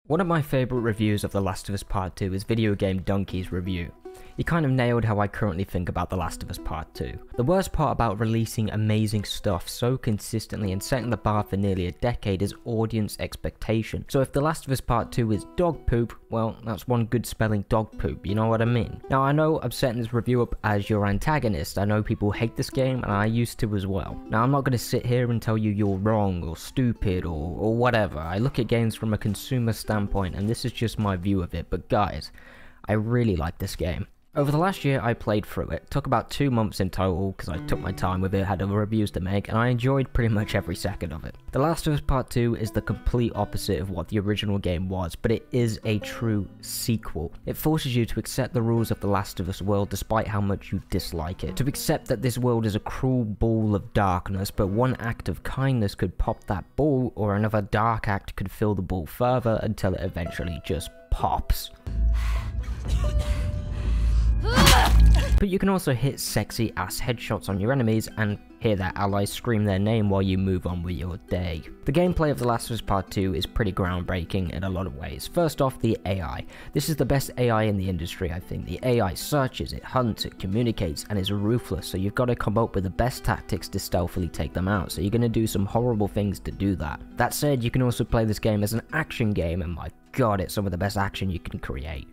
One of my favourite reviews of The Last of Us Part 2 is Video Game Donkey's review. He kind of nailed how I currently think about The Last of Us Part 2. The worst part about releasing amazing stuff so consistently and setting the bar for nearly a decade is audience expectation. So if The Last of Us Part 2 is dog poop, well, that's one good spelling dog poop, you know what I mean? Now I know I'm setting this review up as your antagonist, I know people hate this game and I used to as well. Now I'm not going to sit here and tell you you're wrong or stupid or whatever. I look at games from a consumer standpoint and this is just my view of it, but guys, I really like this game. Over the last year I played through it, took about 2 months in total because I took my time with it, had other reviews to make, and I enjoyed pretty much every second of it. The Last of Us Part 2 is the complete opposite of what the original game was, but it is a true sequel. It forces you to accept the rules of the Last of Us world despite how much you dislike it. To accept that this world is a cruel ball of darkness, but one act of kindness could pop that ball, or another dark act could fill the ball further until it eventually just pops. But you can also hit sexy ass headshots on your enemies and hear their allies scream their name while you move on with your day. The gameplay of The Last of Us Part 2 is pretty groundbreaking in a lot of ways. First off, the AI. This is the best AI in the industry, I think. The AI searches, it hunts, it communicates, and is ruthless, so you've got to come up with the best tactics to stealthily take them out, so you're going to do some horrible things to do that. That said, you can also play this game as an action game, and my god, it's some of the best action you can create.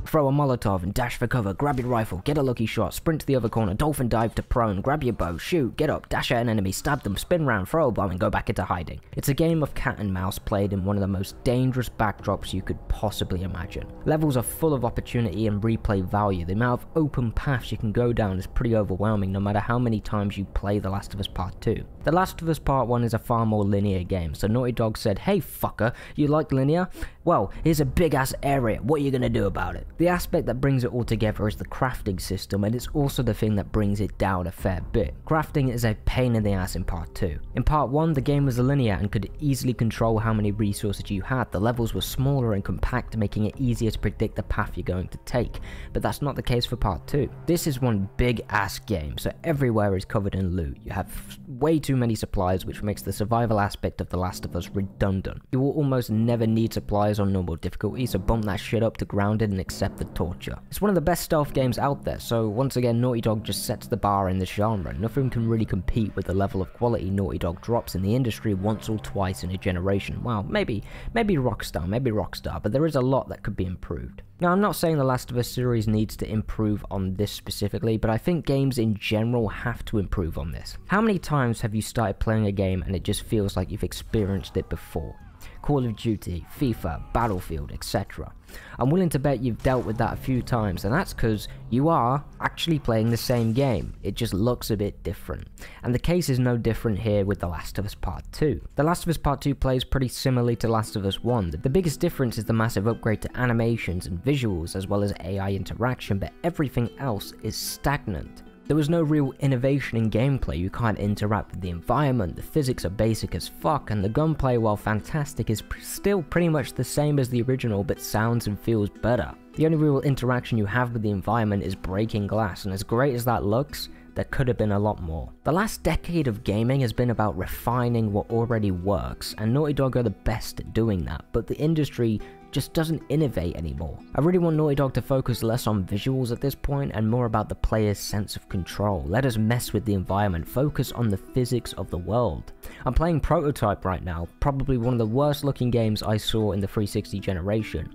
Throw a Molotov and dash for cover, grab your rifle, get a lucky shot, sprint to the other corner, dolphin dive to prone, grab your bow, shoot, get up, dash at an enemy, stab them, spin round, throw a bomb and go back into hiding. It's a game of cat and mouse played in one of the most dangerous backdrops you could possibly imagine. Levels are full of opportunity and replay value. The amount of open paths you can go down is pretty overwhelming no matter how many times you play The Last of Us Part 2. The Last of Us Part 1 is a far more linear game, so Naughty Dog said, "Hey fucker, you like linear? Well, here's a big ass area, what are you gonna do about it?" The aspect that brings it all together is the crafting system, and it's also the thing that brings it down a fair bit. Crafting is a pain in the ass in Part 2. In Part 1, the game was linear and could easily control how many resources you had. The levels were smaller and compact, making it easier to predict the path you're going to take, but that's not the case for Part 2. This is one big ass game, so everywhere is covered in loot. You have way too many supplies, which makes the survival aspect of The Last of Us redundant. You will almost never need supplies on normal difficulty, so bump that shit up to grounded and accept the torture. It's one of the best stealth games out there, so once again Naughty Dog just sets the bar in this genre. Nothing can really compete with the level of quality Naughty Dog drops in the industry once or twice in a generation. Well, maybe Rockstar, but there is a lot that could be improved. Now, I'm not saying The Last of Us series needs to improve on this specifically, but I think games in general have to improve on this. How many times have you started playing a game and it just feels like you've experienced it before? Call of Duty, FIFA, Battlefield, etc. I'm willing to bet you've dealt with that a few times, and that's because you are actually playing the same game. It just looks a bit different. And the case is no different here with The Last of Us Part 2. The Last of Us Part 2 plays pretty similarly to Last of Us 1. The biggest difference is the massive upgrade to animations and visuals as well as AI interaction, but everything else is stagnant. There was no real innovation in gameplay. You can't interact with the environment, the physics are basic as fuck, and the gunplay, while fantastic, is still pretty much the same as the original but sounds and feels better. The only real interaction you have with the environment is breaking glass, and as great as that looks, there could have been a lot more. The last decade of gaming has been about refining what already works, and Naughty Dog are the best at doing that, but the industry just doesn't innovate anymore. I really want Naughty Dog to focus less on visuals at this point and more about the player's sense of control. Let us mess with the environment, focus on the physics of the world. I'm playing Prototype right now, probably one of the worst looking games I saw in the 360 generation,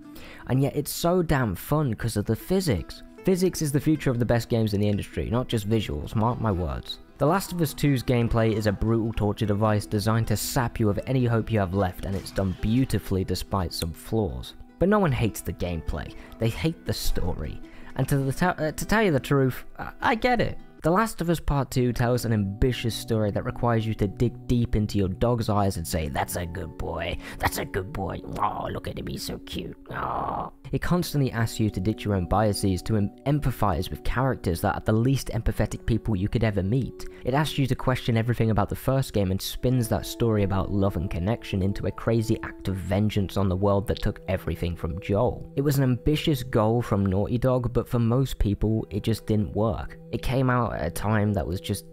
and yet it's so damn fun because of the physics. Physics is the future of the best games in the industry, not just visuals, mark my words. The Last of Us 2's gameplay is a brutal torture device designed to sap you of any hope you have left, and it's done beautifully despite some flaws. But no one hates the gameplay, they hate the story. And to tell you the truth, I get it. The Last of Us Part 2 tells an ambitious story that requires you to dig deep into your dog's eyes and say, "That's a good boy, that's a good boy, oh look at him, he's so cute, oh." It constantly asks you to ditch your own biases, to empathize with characters that are the least empathetic people you could ever meet. It asks you to question everything about the first game and spins that story about love and connection into a crazy act of vengeance on the world that took everything from Joel. It was an ambitious goal from Naughty Dog, but for most people, it just didn't work. It came out at a time that was just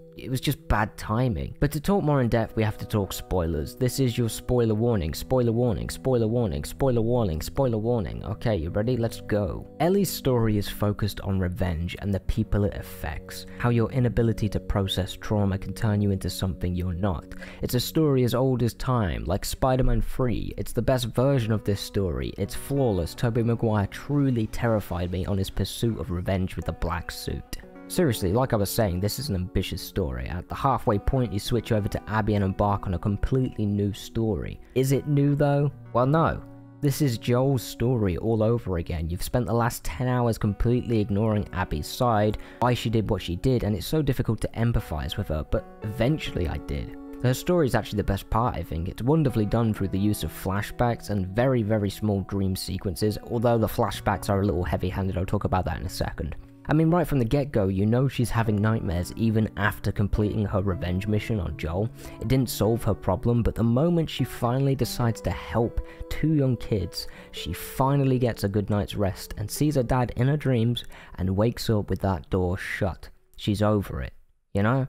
bad timing. But to talk more in depth, we have to talk spoilers. This is your spoiler warning, spoiler warning, spoiler warning, spoiler warning, spoiler warning. Okay, you ready? Let's go. Ellie's story is focused on revenge and the people it affects. How your inability to process trauma can turn you into something you're not. It's a story as old as time, like Spider-Man 3. It's the best version of this story. It's flawless. Tobey Maguire truly terrified me on his pursuit of revenge with the black suit. Seriously, like I was saying, this is an ambitious story. At the halfway point, you switch over to Abby and embark on a completely new story. Is it new though? Well, no. This is Joel's story all over again. You've spent the last 10 hours completely ignoring Abby's side, why she did what she did, and it's so difficult to empathize with her, but eventually I did. Her story is actually the best part, I think. It's wonderfully done through the use of flashbacks and very, very small dream sequences, although the flashbacks are a little heavy-handed. I'll talk about that in a second. I mean, right from the get-go, you know she's having nightmares even after completing her revenge mission on Joel. It didn't solve her problem, but the moment she finally decides to help two young kids, she finally gets a good night's rest and sees her dad in her dreams and wakes up with that door shut. She's over it, you know?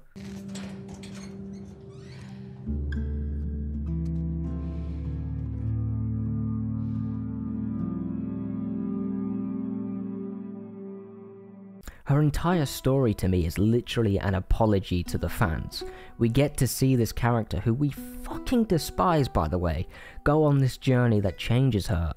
Her entire story to me is literally an apology to the fans. We get to see this character, who we fucking despise by the way, go on this journey that changes her.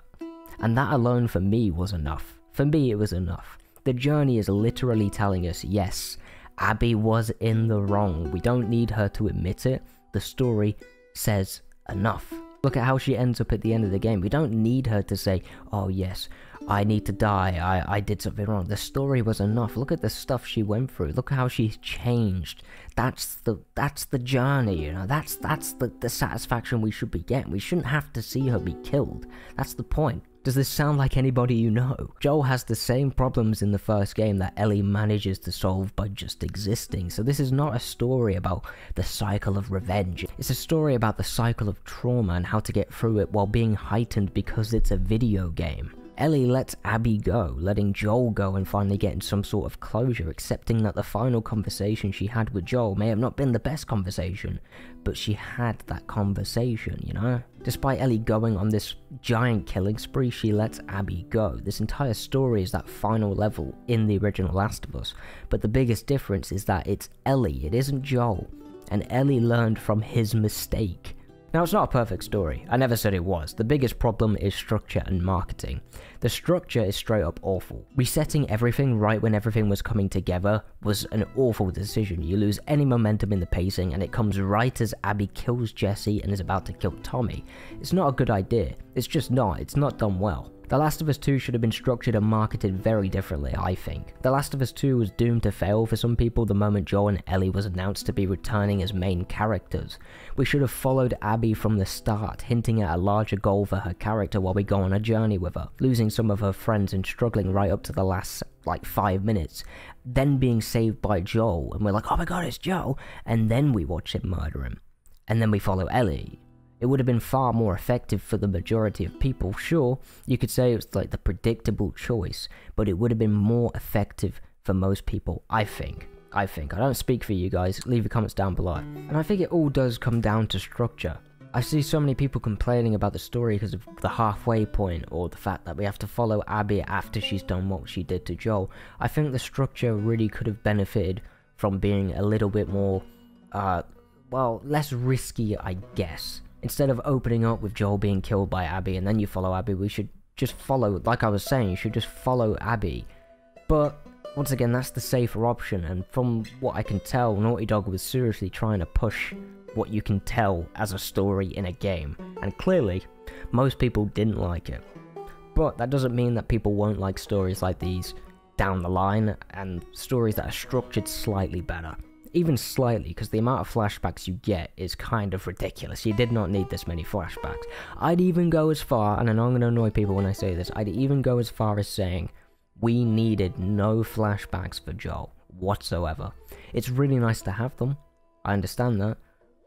And that alone for me was enough. For me it was enough. The journey is literally telling us, yes, Abby was in the wrong. We don't need her to admit it. The story says enough. Look at how she ends up at the end of the game. We don't need her to say, oh yes, I need to die, I did something wrong. The story was enough. Look at the stuff she went through. Look how she's changed. That's the journey, you know. That's the satisfaction we should be getting. We shouldn't have to see her be killed. That's the point. Does this sound like anybody you know? Joel has the same problems in the first game that Ellie manages to solve by just existing, so this is not a story about the cycle of revenge. It's a story about the cycle of trauma and how to get through it while being heightened because it's a video game. Ellie lets Abby go, letting Joel go and finally getting some sort of closure, accepting that the final conversation she had with Joel may have not been the best conversation, but she had that conversation, you know? Despite Ellie going on this giant killing spree, she lets Abby go. This entire story is that final level in the original Last of Us, but the biggest difference is that it's Ellie, it isn't Joel, and Ellie learned from his mistake. Now, it's not a perfect story. I never said it was. The biggest problem is structure and marketing. The structure is straight up awful. Resetting everything right when everything was coming together was an awful decision. You lose any momentum in the pacing, and it comes right as Abby kills Jesse and is about to kill Tommy. It's not a good idea. It's just not. It's not done well. The Last of Us 2 should have been structured and marketed very differently, I think. The Last of Us 2 was doomed to fail for some people the moment Joel and Ellie was announced to be returning as main characters. We should have followed Abby from the start, hinting at a larger goal for her character while we go on a journey with her, losing some of her friends and struggling right up to the last, 5 minutes, then being saved by Joel, and we're like, oh my god, it's Joel, and then we watch him murder him. And then we follow Ellie. It would have been far more effective for the majority of people. Sure, you could say it was like the predictable choice, but it would have been more effective for most people, I think. I don't speak for you guys, leave your comments down below. And I think it all does come down to structure. I see so many people complaining about the story because of the halfway point, or the fact that we have to follow Abby after she's done what she did to Joel. I think the structure really could have benefited from being a little bit more, less risky, I guess. Instead of opening up with Joel being killed by Abby and then you follow Abby, we should just follow, like I was saying, you should just follow Abby. But, once again, that's the safer option, and from what I can tell, Naughty Dog was seriously trying to push what you can tell as a story in a game, and clearly, most people didn't like it. But that doesn't mean that people won't like stories like these down the line, and stories that are structured slightly better. Even slightly, because the amount of flashbacks you get is kind of ridiculous. You did not need this many flashbacks. I'd even go as far, and I know I'm going to annoy people when I say this, I'd even go as far as saying we needed no flashbacks for Joel whatsoever. It's really nice to have them, I understand that,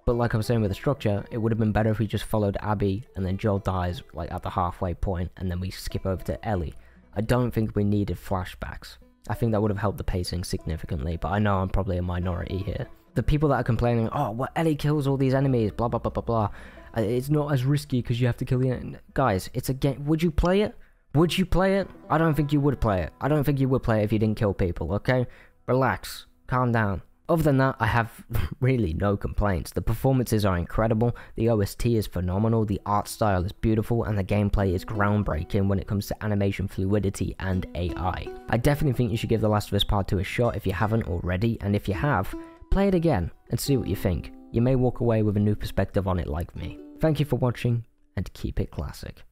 but like I was saying with the structure, it would have been better if we just followed Abby and then Joel dies like at the halfway point and then we skip over to Ellie. I don't think we needed flashbacks. I think that would have helped the pacing significantly, but I know I'm probably a minority here. The people that are complaining, oh, well, Ellie kills all these enemies, blah blah blah blah blah, it's not as risky because you have to kill the enemy. Guys, it's a game. Would you play it? Would you play it? I don't think you would play it. I don't think you would play it if you didn't kill people, okay? Relax. Calm down. Other than that, I have really no complaints. The performances are incredible, the OST is phenomenal, the art style is beautiful, and the gameplay is groundbreaking when it comes to animation fluidity and AI. I definitely think you should give The Last of Us Part 2 a shot if you haven't already, and if you have, play it again and see what you think. You may walk away with a new perspective on it like me. Thank you for watching, and keep it classic.